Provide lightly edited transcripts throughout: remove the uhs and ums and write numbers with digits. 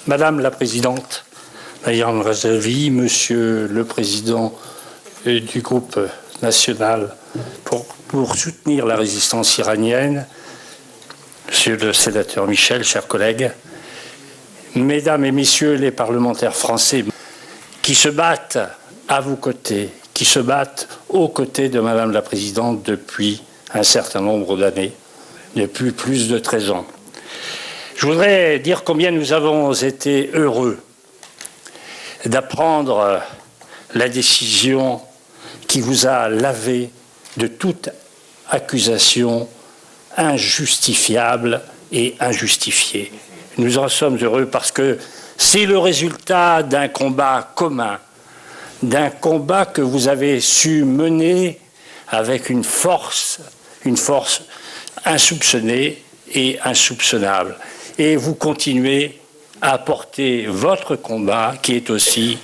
Madame la Présidente, Mayam Razavi, Monsieur le Président du groupe national pour soutenir la résistance iranienne, Monsieur le Sénateur Michel, chers collègues, Mesdames et Messieurs les parlementaires français qui se battent à vos côtés, qui se battent aux côtés de Madame la Présidente depuis un certain nombre d'années, depuis plus de 13 ans. Je voudrais dire combien nous avons été heureux d'apprendre la décision qui vous a lavé de toute accusation injustifiable et injustifiée. Nous en sommes heureux parce que c'est le résultat d'un combat commun, d'un combat que vous avez su mener avec une force insoupçonnée et insoupçonnable. Et vous continuez à porter votre combat, qui est aussi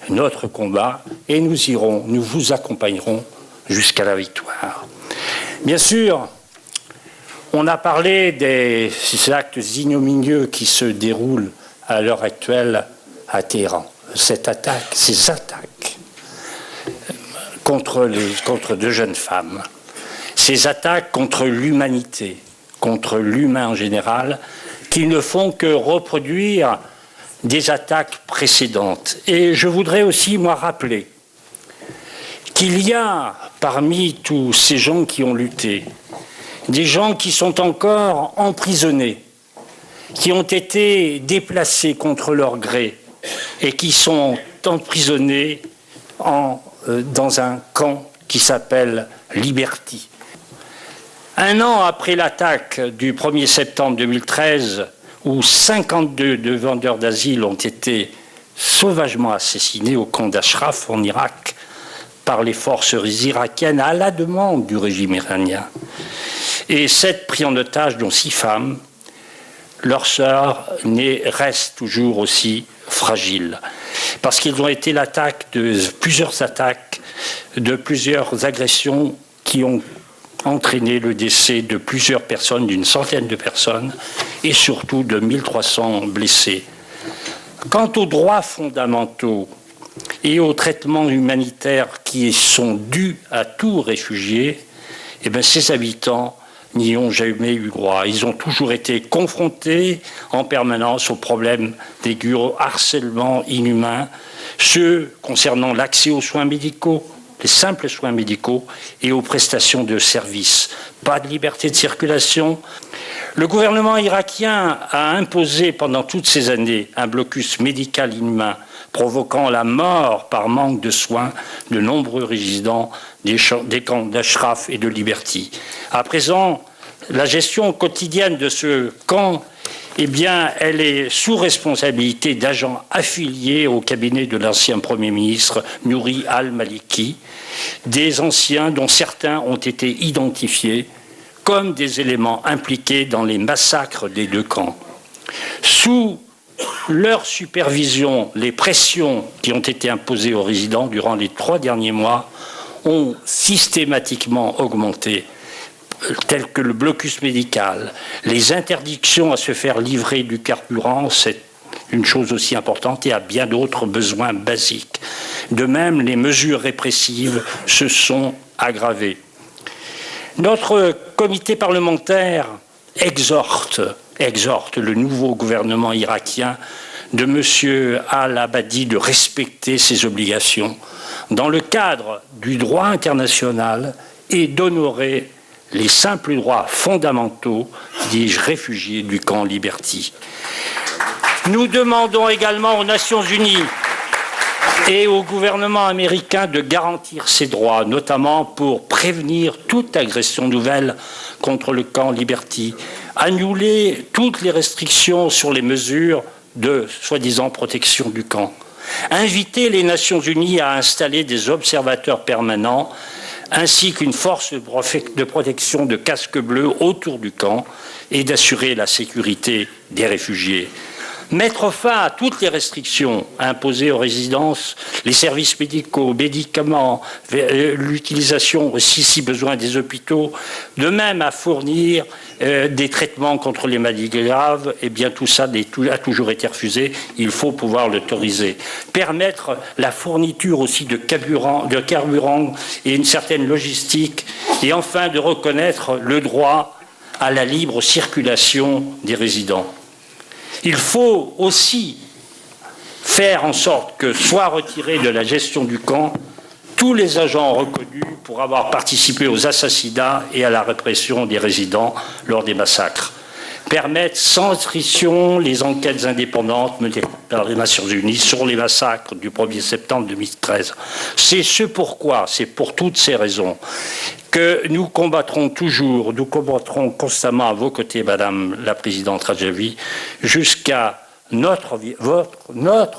notre combat, et nous vous accompagnerons jusqu'à la victoire. Bien sûr, on a parlé des actes ignominieux qui se déroulent à l'heure actuelle à Téhéran. Ces attaques contre deux jeunes femmes, ces attaques contre l'humanité, contre l'humain en général, qui ne font que reproduire des attaques précédentes. Et je voudrais aussi, moi, rappeler qu'il y a parmi tous ces gens qui ont lutté, des gens qui sont encore emprisonnés, qui ont été déplacés contre leur gré et qui sont emprisonnés dans un camp qui s'appelle Liberty. Un an après l'attaque du 1er septembre 2013, où 52 demandeurs d'asile ont été sauvagement assassinés au camp d'Ashraf en Irak par les forces irakiennes à la demande du régime iranien, et 7 pris en otage, dont 6 femmes, leur sort reste toujours aussi fragile, parce qu'ils ont été l'attaque de plusieurs agressions qui ont entraîné le décès de plusieurs personnes, d'une centaine de personnes, et surtout de 1300 blessés. Quant aux droits fondamentaux et aux traitements humanitaires qui sont dus à tout réfugié, ces habitants n'y ont jamais eu droit. Ils ont toujours été confrontés en permanence aux problèmes d'aigu harcèlement inhumain, ceux concernant l'accès aux soins médicaux, les simples soins médicaux et aux prestations de services. Pas de liberté de circulation. Le gouvernement irakien a imposé pendant toutes ces années un blocus médical inhumain, provoquant la mort par manque de soins de nombreux résidents des camps d'Ashraf et de Liberty. À présent, la gestion quotidienne de ce camp, elle est sous responsabilité d'agents affiliés au cabinet de l'ancien Premier ministre Nouri al-Maliki, des anciens dont certains ont été identifiés comme des éléments impliqués dans les massacres des deux camps. Sous leur supervision, les pressions qui ont été imposées aux résidents durant les 3 derniers mois ont systématiquement augmenté, tels que le blocus médical, les interdictions à se faire livrer du carburant, c'est une chose aussi importante, et à bien d'autres besoins basiques. De même, les mesures répressives se sont aggravées. Notre comité parlementaire exhorte le nouveau gouvernement irakien de M. al-Abadi de respecter ses obligations dans le cadre du droit international et d'honorer les simples droits fondamentaux des réfugiés du camp Liberty. Nous demandons également aux Nations Unies et au gouvernement américain de garantir ces droits, notamment pour prévenir toute agression nouvelle contre le camp Liberty, annuler toutes les restrictions sur les mesures de soi-disant protection du camp, inviter les Nations Unies à installer des observateurs permanents ainsi qu'une force de protection de casques bleus autour du camp et d'assurer la sécurité des réfugiés. Mettre fin à toutes les restrictions imposées aux résidences, les services médicaux, médicaments, l'utilisation aussi si besoin des hôpitaux, de même à fournir des traitements contre les maladies graves, eh bien tout ça a toujours été refusé, il faut pouvoir l'autoriser. Permettre la fourniture aussi de carburant et une certaine logistique, et enfin de reconnaître le droit à la libre circulation des résidents. Il faut aussi faire en sorte que soient retirés de la gestion du camp tous les agents reconnus pour avoir participé aux assassinats et à la répression des résidents lors des massacres. Permettre sans restriction les enquêtes indépendantes menées par les Nations Unies sur les massacres du 1er septembre 2013. C'est ce pourquoi, c'est pour toutes ces raisons que nous combattrons constamment à vos côtés, Madame la Présidente Radjavi, jusqu'à notre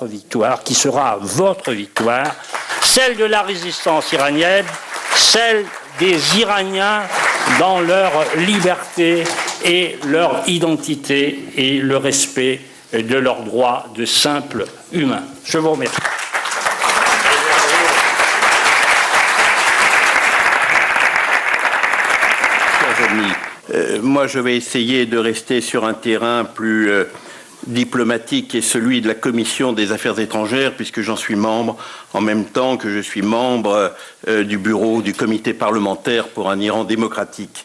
victoire, qui sera votre victoire, celle de la résistance iranienne, celle des Iraniens dans leur liberté et leur identité et le respect de leurs droits de simples humains. Je vous remercie. Moi, je vais essayer de rester sur un terrain plus diplomatique et celui de la Commission des Affaires étrangères, puisque j'en suis membre, en même temps que je suis membre du bureau du comité parlementaire pour un Iran démocratique.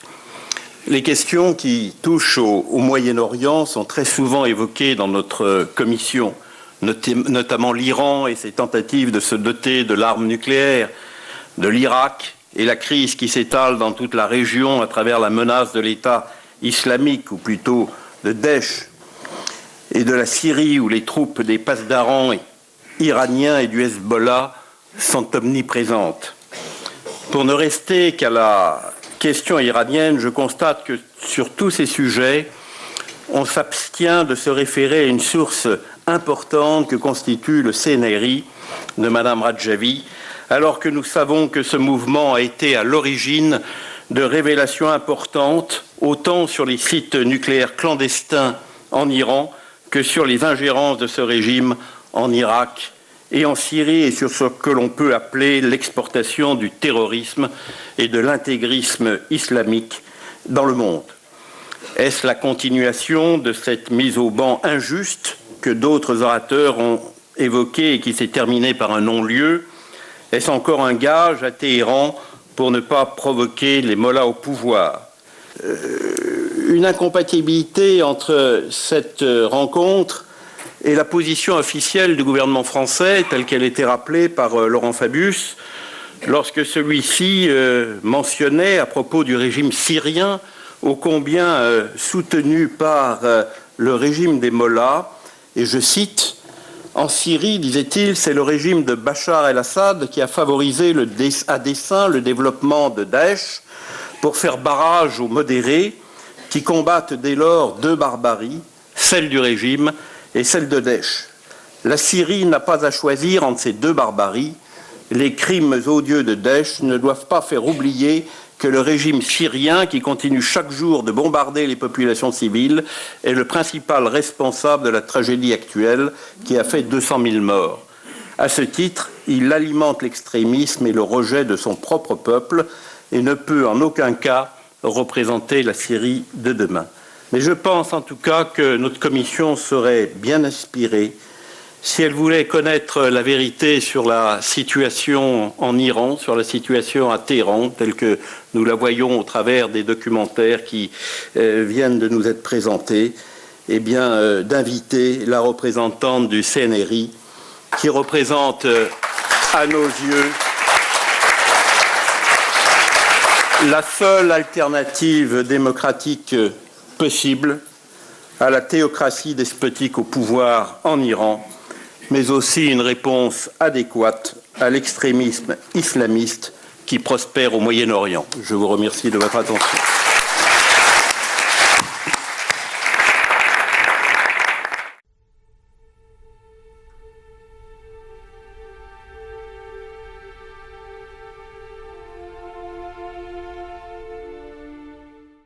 Les questions qui touchent au Moyen-Orient sont très souvent évoquées dans notre commission, notamment l'Iran et ses tentatives de se doter de l'arme nucléaire, de l'Irak et la crise qui s'étale dans toute la région à travers la menace de l'État islamique, ou plutôt de Daesh, et de la Syrie où les troupes des Pasdaran iraniens et du Hezbollah sont omniprésentes. Pour ne rester qu'à la question iranienne, je constate que sur tous ces sujets, on s'abstient de se référer à une source importante que constitue le CNRI de Madame Radjavi, alors que nous savons que ce mouvement a été à l'origine de révélations importantes, autant sur les sites nucléaires clandestins en Iran que sur les ingérences de ce régime en Irak et en Syrie, et sur ce que l'on peut appeler l'exportation du terrorisme et de l'intégrisme islamique dans le monde. Est-ce la continuation de cette mise au ban injuste que d'autres orateurs ont évoquée et qui s'est terminée par un non-lieu? Est-ce encore un gage à Téhéran pour ne pas provoquer les mollahs au pouvoir? Une incompatibilité entre cette rencontre et la position officielle du gouvernement français, telle qu'elle était rappelée par Laurent Fabius, lorsque celui-ci mentionnait à propos du régime syrien, ô combien soutenu par le régime des mollahs, et je cite, « En Syrie, disait-il, c'est le régime de Bachar el-Assad qui a favorisé à dessein le développement de Daesh pour faire barrage aux modérés qui combattent dès lors deux barbaries, celle du régime et celle de Daesh. La Syrie n'a pas à choisir entre ces deux barbaries. Les crimes odieux de Daesh ne doivent pas faire oublier que le régime syrien, qui continue chaque jour de bombarder les populations civiles, est le principal responsable de la tragédie actuelle qui a fait 200 000 morts. À ce titre, il alimente l'extrémisme et le rejet de son propre peuple et ne peut en aucun cas représenter la Syrie de demain. Mais je pense en tout cas que notre commission serait bien inspirée si elle voulait connaître la vérité sur la situation en Iran, sur la situation à Téhéran, telle que nous la voyons au travers des documentaires qui viennent de nous être présentés, eh bien, d'inviter la représentante du CNRI, qui représente à nos yeux la seule alternative démocratique possible à la théocratie despotique au pouvoir en Iran, mais aussi une réponse adéquate à l'extrémisme islamiste qui prospère au Moyen-Orient. Je vous remercie de votre attention.